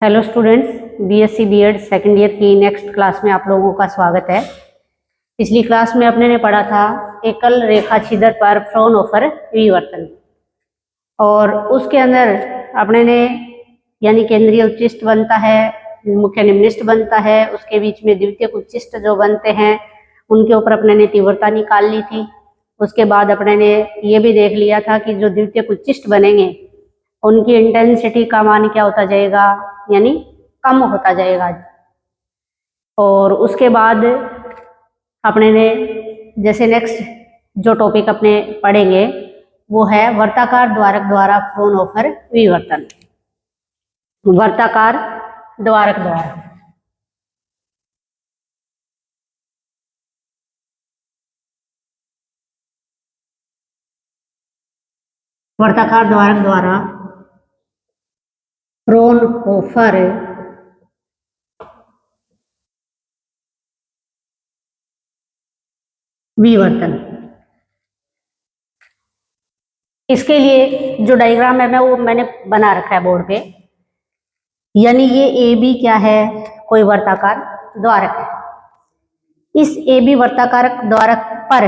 Hello students, BSc BEd second year की next class में आप लोगों का स्वागत है। पिछली क्लास में अपने ने पढ़ा था एकल रेखा छिद्र पर फ्राउनहोफर विवर्तन, और उसके अंदर अपने ने यानी केंद्रीय उच्चिष्ट बनता है, मुख्य निम्निष्ट बनता है, उसके बीच में द्वितीयक उच्चिष्ट जो बनते हैं उनके ऊपर अपने ने तीव्रता निकाल ली थी। उसके बाद अपने ने ये भी देख लिया था कि जो द्वितीयक उच्चिष्ट बनेंगे उनकी इंटेंसिटी का मान क्या होता जाएगा, यानी कम होता जाएगा। और उसके बाद अपने ने जैसे नेक्स्ट जो टॉपिक अपने पढ़ेंगे वो है वर्ताकार द्वारक द्वारा फ्राउनहोफर विवर्तन। वर्ताकार द्वारक द्वारा वर्ताकार द्वारक द्वारा फ्राउनहोफर विवर्तन। इसके लिए जो डायग्राम है वो मैंने बना रखा है बोर्ड पे, यानी ये ए बी क्या है, कोई वर्ताकार द्वारक है। इस ए बी वर्ताकार द्वारक पर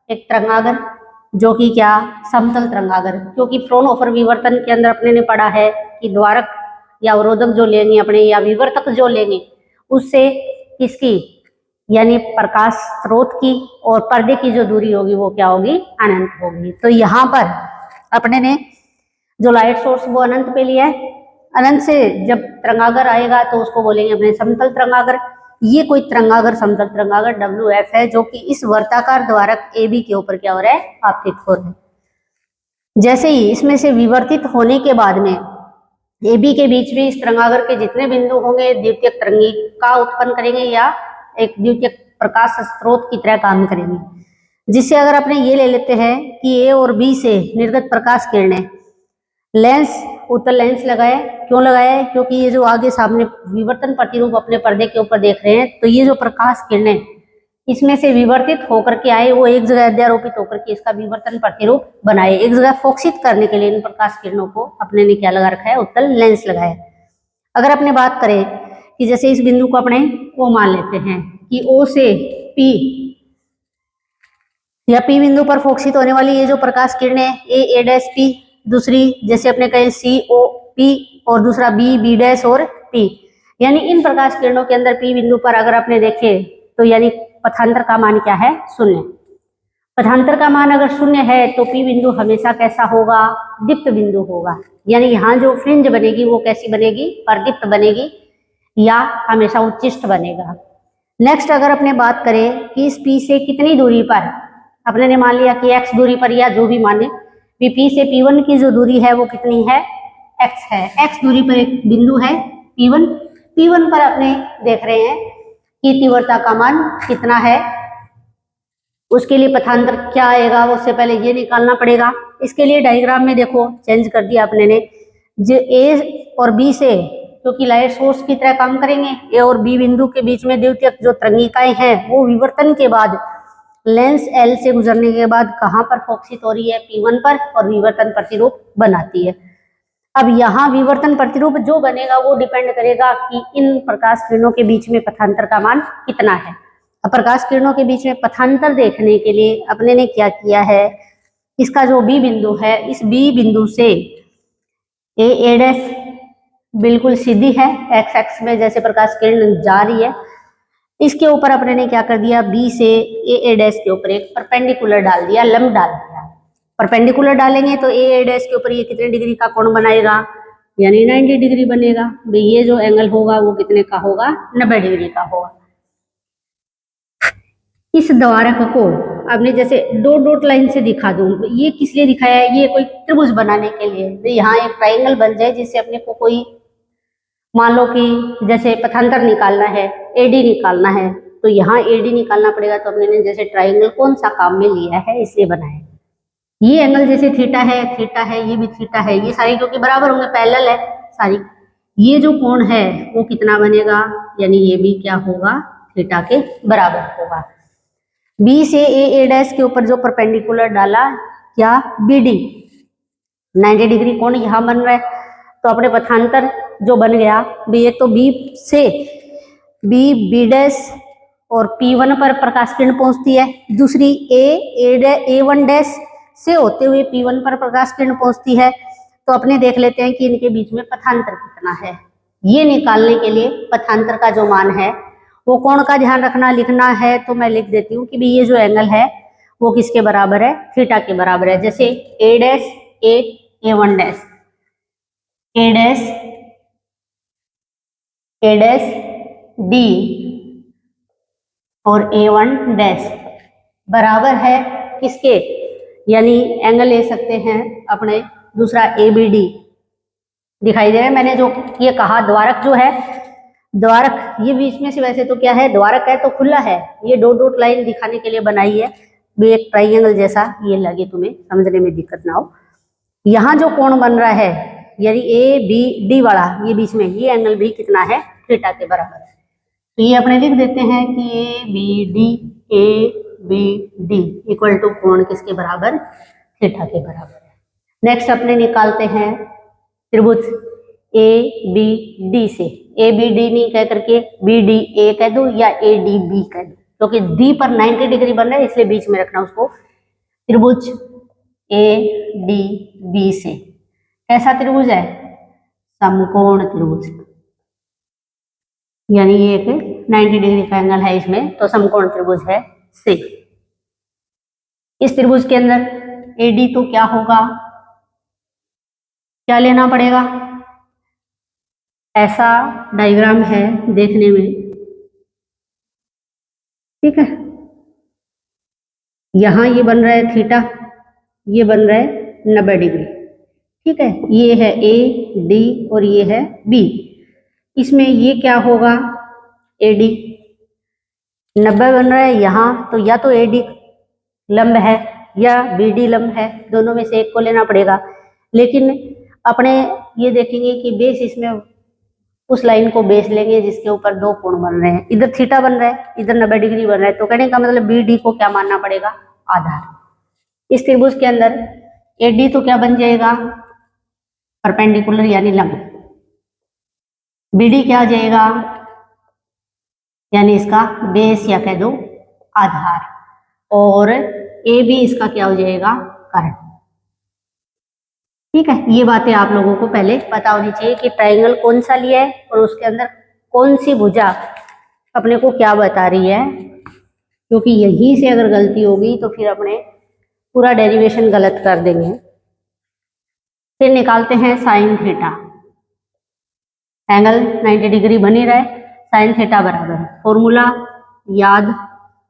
एक तरंगागर जो कि क्या, समतल तरंगागर, क्योंकि फ्राउनहोफर विवर्तन के अंदर अपने ने पढ़ा है कि द्वारक या अवरोधक जो लेंगे अपने या विवर्तक जो लेंगे उससे किसकी, यानी प्रकाश स्रोत की और पर्दे की जो दूरी होगी वो क्या होगी, अनंत होगी। तो यहाँ पर अपने ने जो लाइट सोर्स वो अनंत पे लिया है, अनंत से जब तरंगागर आएगा तो उसको बोलेंगे अपने समतल तरंगागर। ये कोई तरंगागर समतल तरंगागर WF है जो कि इस वर्ताकार द्वारक AB के ऊपर क्या हो रहा है, आपतित हो रहा है। जैसे ही इसमें से विवर्तित होने के बाद में AB के बीच में इस तरंगागर के जितने बिंदु होंगे द्वितीयक तरंगिका उत्पन्न करेंगे या एक द्वितीयक प्रकाश स्रोत की तरह काम करेंगे। जिससे अगर अपने ये ले लेते हैं कि A और B से निर्गत प्रकाश किरणें, लेंस उत्तल लेंस लगाए, क्यों लगाया है, क्योंकि ये जो आगे सामने विवर्तन प्रतिरूप अपने पर्दे के ऊपर देख रहे हैं तो ये जो प्रकाश किरणें इसमें से विवर्तित होकर के आए वो एक जगह अध्यारोपित होकर के इसका विवर्तन प्रतिरूप बनाए। एक जगह फोकसित करने के लिए इन प्रकाश किरणों को अपने ने क्या लगा रखा है, उत्तल लेंस लगाया। अगर अपने बात करें कि जैसे इस बिंदु को अपने O मान लेते हैं कि O से P या P बिंदु पर फोकसित होने वाली ये जो प्रकाश किरणें A' P, दूसरी जैसे अपने कहें COP और दूसरा B' और P, यानी इन प्रकाश किरणों के अंदर P बिंदु पर अगर आपने देखे तो यानी पथांतर का मान क्या है, शून्य। पथांतर का मान अगर शून्य है तो P बिंदु हमेशा कैसा होगा, दीप्त बिंदु होगा। यानी यहाँ जो फ्रिंज बनेगी वो कैसी बनेगी, परदीप्त बनेगी या हमेशा उच्चिष्ट बनेगा। नेक्स्ट अगर अपने बात करें कि इस P से कितनी दूरी पर, अपने ने मान लिया कि x दूरी पर या जो भी माने, P से P1 की जो दूरी है वो कितनी है, x है। x दूरी पर एक बिंदु है P1 पर अपने देख रहे हैं कि तीव्रता का मान कितना है। उसके लिए पथांतर क्या आएगा वो उससे पहले ये निकालना पड़ेगा। इसके लिए डायग्राम में देखो चेंज कर दिया अपने ने, जो A और B से क्योंकि लाइट सोर्स की तरह काम करेंगे, A और B बिंदु के बीच में द्वितीयक जो तरंगिकाएं हैं वो विवर्तन के बाद लेंस L से गुजरने के बाद कहाँ पर फोकसित हो रही है, P1 पर, और विवर्तन प्रतिरूप बनाती है। अब यहाँ विवर्तन प्रतिरूप जो बनेगा वो डिपेंड करेगा कि इन प्रकाश किरणों के बीच में पथांतर का मान कितना है। अब प्रकाश किरणों के बीच में पथांतर देखने के लिए अपने ने क्या किया है, इसका जो B बिंदु है इस B बिंदु से A' बिल्कुल सीधी है, एक्स एक्स में जैसे प्रकाश किरण जा रही है, इसके ऊपर अपने ने क्या कर दिया, B से A' के ऊपर एक परपेंडिकुलर डाल दिया, लंब डाल दिया। परपेंडिकुलर डालेंगे तो A' के ऊपर ये कितने डिग्री का कोण बनाएगा, यानी 90 डिग्री बनेगा। भाई ये जो एंगल होगा वो कितने का होगा, 90 डिग्री का होगा। इस द्वारक को आपने जैसे डॉट डॉट लाइन से दिखा दूं, ये किस लिए दिखाया है, ये कोई त्रिभुज बनाने के लिए। तो यहाँ एक ट्राइंगल बन जाए जिससे अपने को कोई, मान लो कि जैसे पथांतर निकालना है, AD निकालना है, तो यहाँ AD निकालना पड़ेगा। तो अपने जैसे ट्राइंगल कौन सा काम में लिया है, इसलिए बनाया। ये एंगल जैसे थीटा है, ये भी थीटा है, ये सारी क्योंकि बराबर होंगे, पैरेलल है सारी। ये जो कोण है वो कितना बनेगा, यानी ये भी क्या होगा, थीटा के बराबर होगा। B से A' के ऊपर जो परपेंडिकुलर डाला क्या, BD, 90 डिग्री कोण यहाँ बन रहा है। तो अपने पथांतर जो बन गया भी, एक तो बी से बी डैश और P1 पर प्रकाश किरण पहुंचती है, दूसरी A1 डैश से होते हुए P1 पर प्रकाश किरण पहुंचती है। तो अपने देख लेते हैं कि इनके बीच में पथांतर कितना है। ये निकालने के लिए पथांतर का जो मान है वो कोण का ध्यान रखना, लिखना है तो मैं लिख देती हूँ कि भी ये जो एंगल है वो किसके बराबर है, थीटा के बराबर है। जैसे A dash A1 dash, A dash D और A1 डैश बराबर है किसके, यानी एंगल ले सकते हैं अपने दूसरा ABD दिखाई दे रहा है। मैंने जो ये कहा द्वारक जो है, द्वारक ये बीच में से वैसे तो क्या है, द्वारक है तो खुला है, ये डॉट डॉट लाइन दिखाने के लिए बनाई है भी, एक ट्राइंगल जैसा ये लगे तुम्हें समझने में दिक्कत ना हो। यहाँ जो कोण बन रहा है यानी ABD वाला, ये बीच में ये एंगल भी कितना है, थीटा के बराबर है। तो ये अपने लिख देते हैं कि ABD इक्वल टू कोण किसके बराबर, थीटा के बराबर है। नेक्स्ट अपने निकालते हैं त्रिभुज ABD से, ABD नहीं कह करके BDA कह दो या ADB कह दो, क्योंकि D पर 90 डिग्री बन रहा है इसलिए बीच में रखना उसको। त्रिभुज ADB से कैसा त्रिभुज है, समकोण त्रिभुज, यानी ये एक 90 डिग्री का एंगल है इसमें, तो समकोण त्रिभुज है से। इस त्रिभुज के अंदर AD तो क्या होगा, क्या लेना पड़ेगा, ऐसा डायग्राम है देखने में, ठीक है। यहां ये बन रहा है थीटा, ये बन रहा है 90 डिग्री, ठीक है। ये है AD और ये है B, इसमें ये क्या होगा AD 90 बन रहा है यहाँ, तो या तो AD लंब है या BD लंब है, दोनों में से एक को लेना पड़ेगा। लेकिन अपने ये देखेंगे कि बेस इसमें उस लाइन को बेस लेंगे जिसके ऊपर दो कोण बन रहे हैं, इधर थीटा बन रहा है इधर 90 डिग्री बन रहा है, तो कहने का मतलब BD को क्या मानना पड़ेगा, आधार। इस त्रिभुज के अंदर AD तो क्या बन जाएगा, परपेंडिकुलर यानी लंब, BD क्या आ जाएगा, यानी इसका बेस या कह दो आधार, और AB इसका क्या हो जाएगा, कर्ण। ठीक है, ये बातें आप लोगों को पहले पता होनी चाहिए कि ट्रायंगल कौन सा लिया है और उसके अंदर कौन सी भुजा अपने को क्या बता रही है, क्योंकि यहीं से अगर गलती होगी तो फिर अपने पूरा डेरिवेशन गलत कर देंगे। फिर निकालते हैं साइन थीटा, एंगल 90 डिग्री बनी रहे, साइन थीटा बराबर फॉर्मूला याद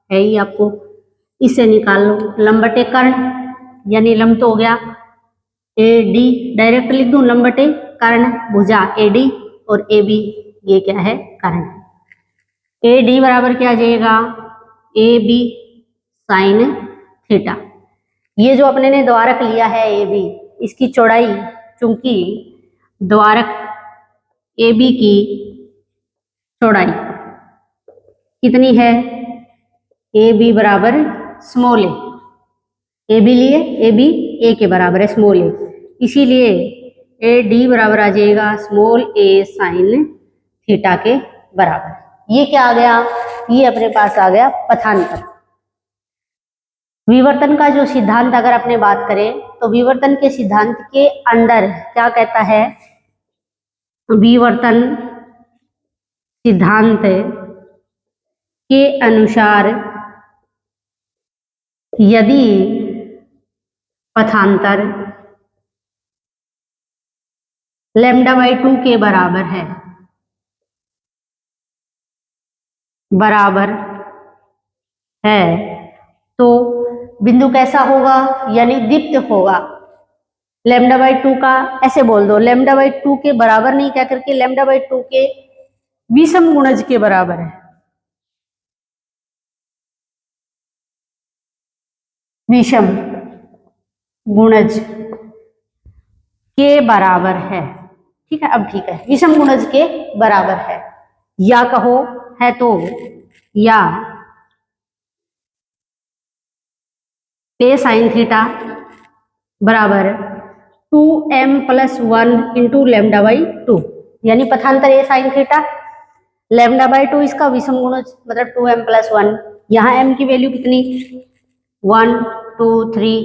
है ही आपको, इससे निकाल लो लंब बटे कर्ण, यानी लंब तो हो गया AD, डायरेक्ट लिख दूं लंब बटे कर्ण, भुजा AD और AB ये क्या है, कर्ण। AD बराबर क्या आ जाएगा, AB साइन थीटा। ये जो अपने ने द्वारक लिया है AB, इसकी चौड़ाई, चूंकि द्वारक AB की चौड़ाई कितनी है, AB बराबर स्मॉल a, AB लिए AB A के बराबर है स्मॉल a, इसीलिए AD बराबर आ जाएगा स्मॉल a साइन थीटा के बराबर। ये क्या आ गया, ये अपने पास आ गया पथांतर। विवर्तन का जो सिद्धांत अगर अपने बात करें तो विवर्तन के सिद्धांत के अंदर क्या कहता है, विवर्तन सिद्धांत के अनुसार यदि पथांतर λ/2 के बराबर है तो बिंदु कैसा होगा, यानी दीप्त होगा। λ/2 का ऐसे बोल दो, λ/2 के बराबर नहीं कह करके λ/2 के विषम गुणज के बराबर है, विषम गुणज के बराबर है, ठीक है। अब ठीक है, विषम गुणज के बराबर है, या कहो है तो या पे साइन थीटा बराबर 2m + 1 × λ/2, यानी पथांतर ए साइन थीटा, लैम्डा बाई 2 इसका विषम गुणज मतलब 2m + 1। यहाँ m की वैल्यू कितनी 1 2 3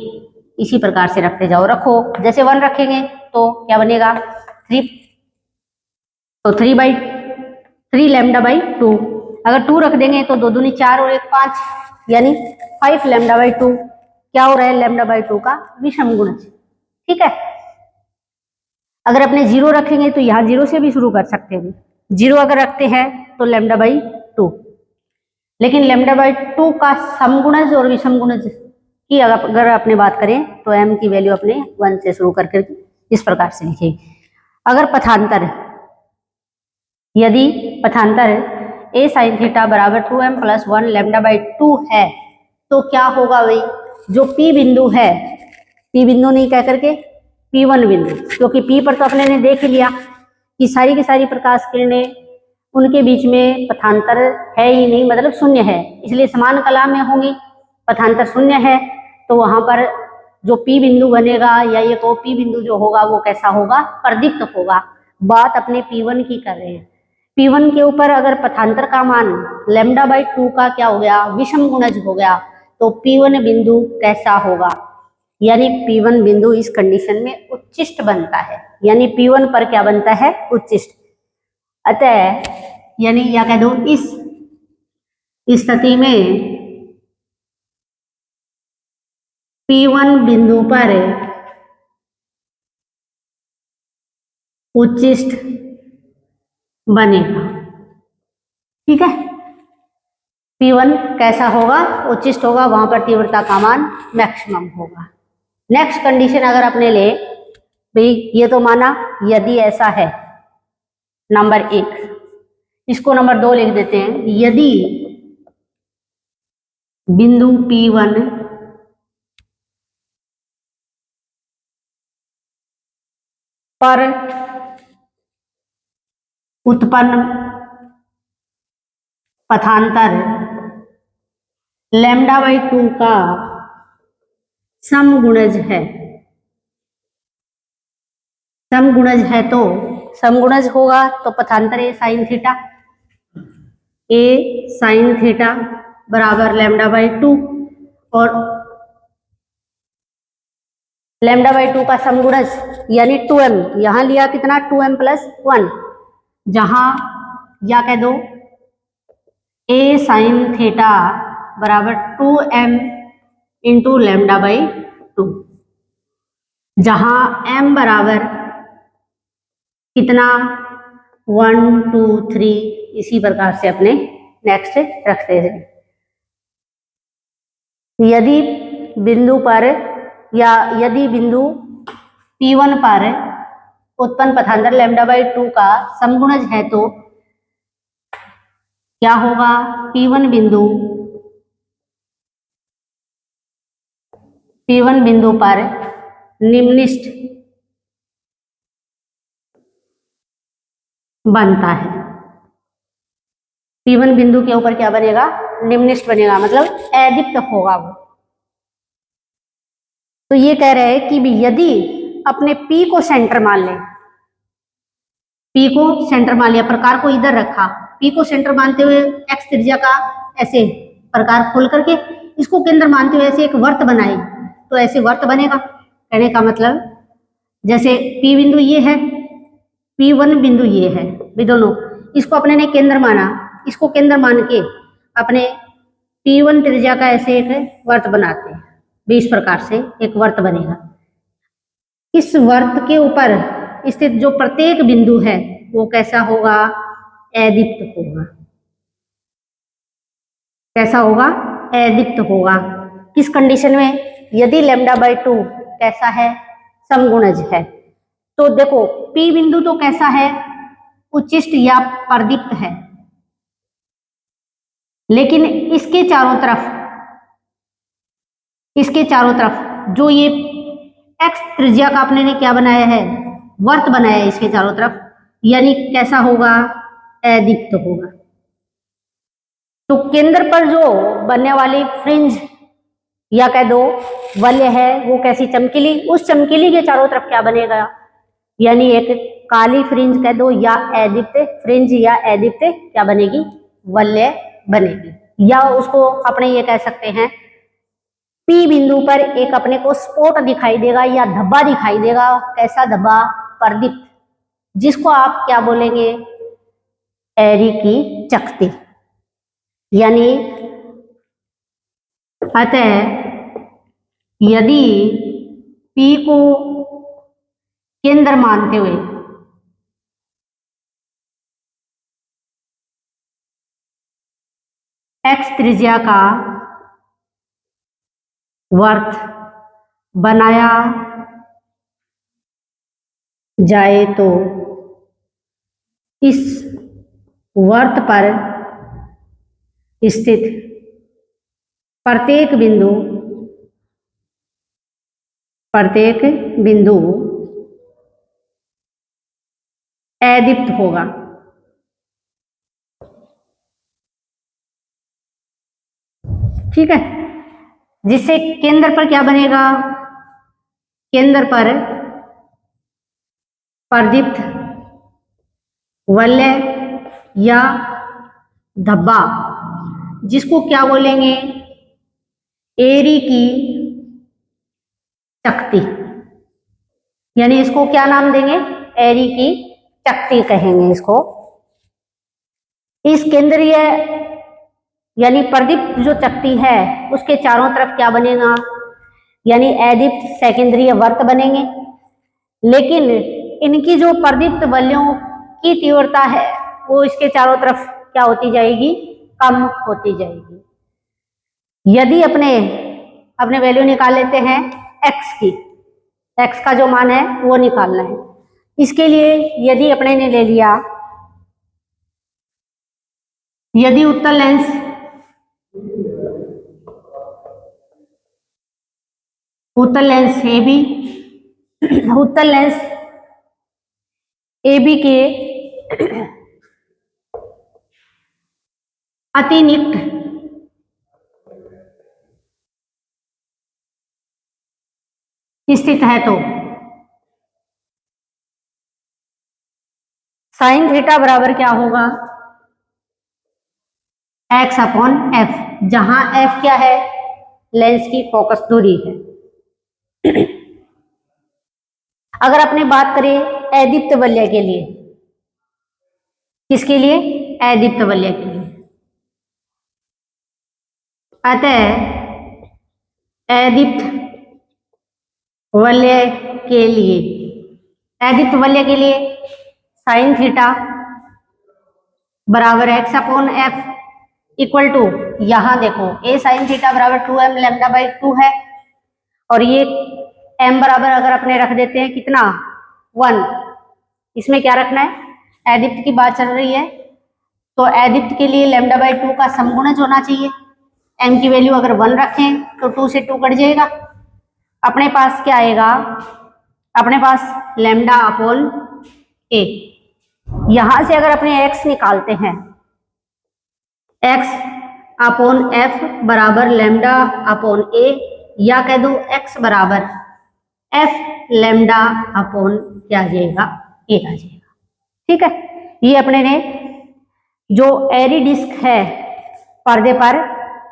इसी प्रकार से रखते जाओ, रखो जैसे 1 रखेंगे तो क्या बनेगा 3, तो 3 लैम्डा बाई 2। अगर 2 रख देंगे तो 2 दूनी 4 और 1 5 यानी 5 लैम्डा बाई 2 क्या हो रहा है लैम्डा बाई 2 का विषम गुणज। ठीक है, अगर अपने 0 रखेंगे तो यहाँ 0 से भी शुरू कर सकते हैं, 0 अगर रखते हैं तो लैम्डा बाई 2, लेकिन लैम्डा बाई 2 का समगुणज और विषम गुणज की अगर अपने बात करें तो m की वैल्यू अपने 1 से शुरू करके इस प्रकार से लिखेंगे। अगर पथांतर, यदि पथांतर a sin थीटा बराबर 2m + 1 लैम्डा बाई 2 है तो क्या होगा भाई, जो P बिंदु है, P बिंदु नहीं कह करके P1 बिंदु, क्योंकि P पर तो अपने ने देख लिया कि सारी की सारी प्रकाश किरणें उनके बीच में पथांतर है ही नहीं, मतलब शून्य है, इसलिए समान कला में होंगी। पथांतर शून्य है तो वहां पर जो P बिंदु बनेगा या ये तो P बिंदु जो होगा वो कैसा होगा, प्रदीप्त होगा। बात अपने P1 की कर रहे हैं। P1 के ऊपर अगर पथांतर का मान लैम्डा बाई 2 का क्या हो गया, विषम गुणज हो गया, तो P1 बिंदु कैसा होगा, यानी P1 बिंदु इस कंडीशन में उच्चिष्ट बनता है, यानी P1 पर क्या बनता है, उच्चिष्ट। अतः यानी या कह दो इस स्थिति में P1 बिंदु पर उच्चिष्ट बनेगा। ठीक है, P1 कैसा होगा, उच्चिष्ट होगा, वहां पर तीव्रता का मान मैक्सिमम होगा। नेक्स्ट कंडीशन अगर अपने ले भाई, ये तो माना यदि ऐसा है, नंबर 1, इसको नंबर 2 लिख देते हैं, यदि बिंदु P1 पर उत्पन्न पथांतर लैम्डा बाई 2 का समगुणज है, समगुणज है तो समगुणज होगा तो पथांतर ए साइन थीटा, ए साइन थीटा बराबर लैम्डा बाई 2, और लैम्डा बाई 2 का समगुणज यानी 2m, यहां लिया कितना 2m + 1, जहां या कह दो ए साइन थीटा बराबर 2m इंटू लैम्डा बाई 2, जहां m बराबर कितना 1 2 3 इसी प्रकार से अपने नेक्स्ट रखते हैं। यदि बिंदु पर या यदि बिंदु P1 पर उत्पन्न पथांतर लैम्डा बाई 2 का समगुणज है तो क्या होगा, P1 बिंदु पर निम्नलिखित बनता है। P1 बिंदु के ऊपर क्या बनेगा, निम्नलिखित बनेगा, मतलब अदीप्त होगा वो। तो ये कह रहे हैं कि भी यदि अपने P को सेंटर मान लें, P को सेंटर मान लिया, प्रकार को इधर रखा, P को सेंटर मानते हुए x त्रिज्या का ऐसे प्रकार खोल करके इसको केंद्र मानते हुए ऐसे एक वर्त बनाए, तो ऐसे वर्त बनेगा। कहने का मतलब जैसे P बिंदु ये है, P1 बिंदु ये है, भी दोनों इसको अपने ने केंद्र माना, इसको केंद्र मान के अपने P1 त्रिज्या का ऐसे एक वर्त बनाते हैं, भी इस प्रकार से एक वर्त बनेगा। इस वर्त के ऊपर स्थित जो प्रत्येक बिंदु है वो कैसा होगा, अदीप्त होगा। कैसा होगा, अदीप्त होगा। किस कंडीशन में, यदि लैम्डा बाई 2 कैसा है, समगुणज है। तो देखो P बिंदु तो कैसा है, उच्चिष्ट या प्रदीप्त है, लेकिन इसके चारों तरफ जो ये x त्रिज्या का अपने ने क्या बनाया है, वर्त बनाया है इसके चारों तरफ, यानी कैसा होगा, अदीप्त होगा। तो केंद्र पर जो बनने वाली फ्रिंज या कह दो वलय है वो कैसी, चमकीली, उस चमकीली के चारों तरफ क्या बनेगा, यानी एक काली फ्रिंज कह दो या अदीप्त फ्रिंज या अदीप्त क्या बनेगी, वलय बनेगी। या उसको अपने ये कह सकते हैं पी बिंदु पर एक अपने को स्पॉट दिखाई देगा या धब्बा दिखाई देगा। कैसा धब्बा, प्रदीप्त, जिसको आप क्या बोलेंगे, एरी की चकती। यानी अतः यदि P को केंद्र मानते हुए x त्रिज्या का वर्त बनाया जाए तो इस वर्त पर स्थित प्रत्येक बिंदु अदीप्त होगा। ठीक है, जिससे केंद्र पर क्या बनेगा, केंद्र पर प्रदीप्त वलय या धब्बा, जिसको क्या बोलेंगे, एरी की चकती। यानी इसको क्या नाम देंगे, एरी की चकती कहेंगे इसको। इस केंद्रीय यानी प्रदीप्त जो चकती है उसके चारों तरफ क्या बनेगा, यानी अदीप्त सेकेंद्रीय वर्त बनेंगे। लेकिन इनकी जो प्रदीप्त वलयों की तीव्रता है वो इसके चारों तरफ क्या होती जाएगी, कम होती जाएगी। यदि अपने वैल्यू निकाल लेते हैं x की, x का जो मान है वो निकालना है। इसके लिए यदि अपने ने ले लिया, यदि उत्तल लेंस AB के अति निकट स्थित है तो साइन थीटा बराबर क्या होगा, x/f, जहां f क्या है, लेंस की फोकस दूरी है। अगर अपने बात करें अदीप्त वलय के लिए, किसके लिए, अदीप्त वलय के लिए, अतः अदीप्त वलय के लिए साइन थीटा बराबर x/f इक्वल टू, यहां देखो a साइन थीटा बराबर 2m λ/2 है, और ये m बराबर अगर अपने रख देते हैं कितना, 1। इसमें क्या रखना है, अदीप्त की बात चल रही है तो अदीप्त के लिए λ/2 का समगुणज होना चाहिए। m की वैल्यू अगर 1 रखें तो 2 से 2 कट जाएगा, अपने पास क्या आएगा, अपने पास λ/a। यहां से अगर अपने x निकालते हैं, x/f बराबर λ/a, या कह दो x बराबर f λ/, क्या आ जाएगा, a आ जाएगा। ठीक है, ये अपने ने जो एरी डिस्क है पर्दे पर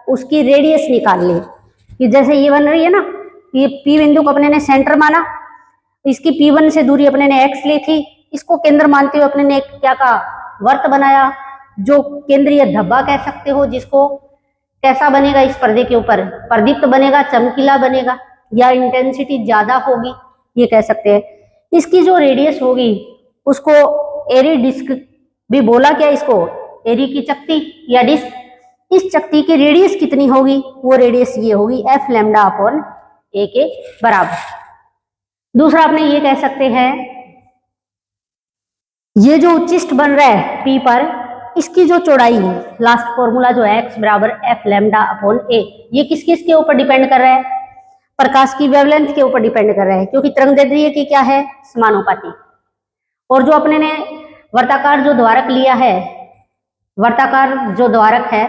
उसकी रेडियस निकाल ली, कि जैसे ये बन रही है ना, ये P बिंदु को अपने ने सेंटर माना, इसकी P1 से दूरी अपने ने x ली थी, इसको केंद्र मानते हुए अपने ने क्या कहा, वर्त बनाया, जो केंद्रीय धब्बा कह सकते हो, जिसको कैसा बनेगा, इस पर्दे के ऊपर प्रदीप्त बनेगा, चमकीला बनेगा, या इंटेंसिटी ज्यादा होगी, ये कह सकते हैं। इसकी जो रेडियस होगी उसको एरी डिस्क भी बोला, क्या इसको, एरी की चकती या डिस्क। इस चकती की रेडियस कितनी होगी, वो रेडियस ये होगी f λ/a के बराबर। दूसरा अपने ये कह सकते हैं, ये जो उच्चिष्ट बन रहा है P पर, इसकी जो चौड़ाई है, लास्ट फॉर्मूला जो है x बराबर f λ/a, ये किस किस के ऊपर डिपेंड कर रहा है, प्रकाश की वेवलेंथ के ऊपर डिपेंड कर रहा है, क्योंकि तरंगदैर्ध्य की क्या है, समानुपाती। और जो अपने ने वर्ताकार जो द्वारक लिया है, वर्ताकार जो द्वारक है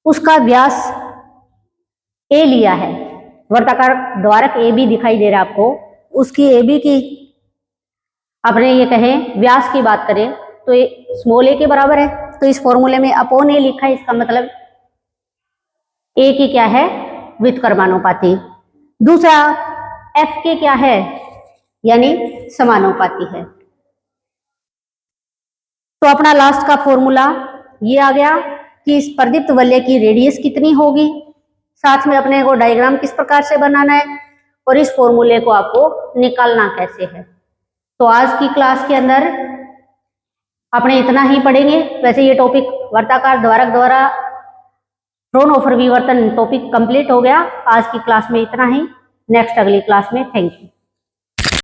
उसका व्यास a लिया है, वर्ताकार द्वारक AB दिखाई दे रहा है आपको, उसकी AB की अपने ये कहें व्यास की बात करें तो ये स्मॉल ए के बराबर है, तो इस फॉर्मूले में अपॉन ए लिखा है, इसका मतलब ए की क्या है, व्युत्क्रमानुपाती। दूसरा एफ के क्या है, यानी समानुपाती है। तो अपना लास्ट का फॉर्मूला ये आ गया कि इस प्रदीप्त वलय की रेडियस कितनी होगी, साथ में अपने को डायग्राम किस प्रकार से बनाना है और इस फॉर्मूले को आपको निकालना कैसे है। तो आज की क्लास के अंदर अपने इतना ही पढ़ेंगे। वैसे ये टॉपिक वर्ताकार द्वारक द्वारा फ्रॉनहोफर विवर्तन टॉपिक कंप्लीट हो गया। आज की क्लास में इतना ही, नेक्स्ट अगली क्लास में। Thank you.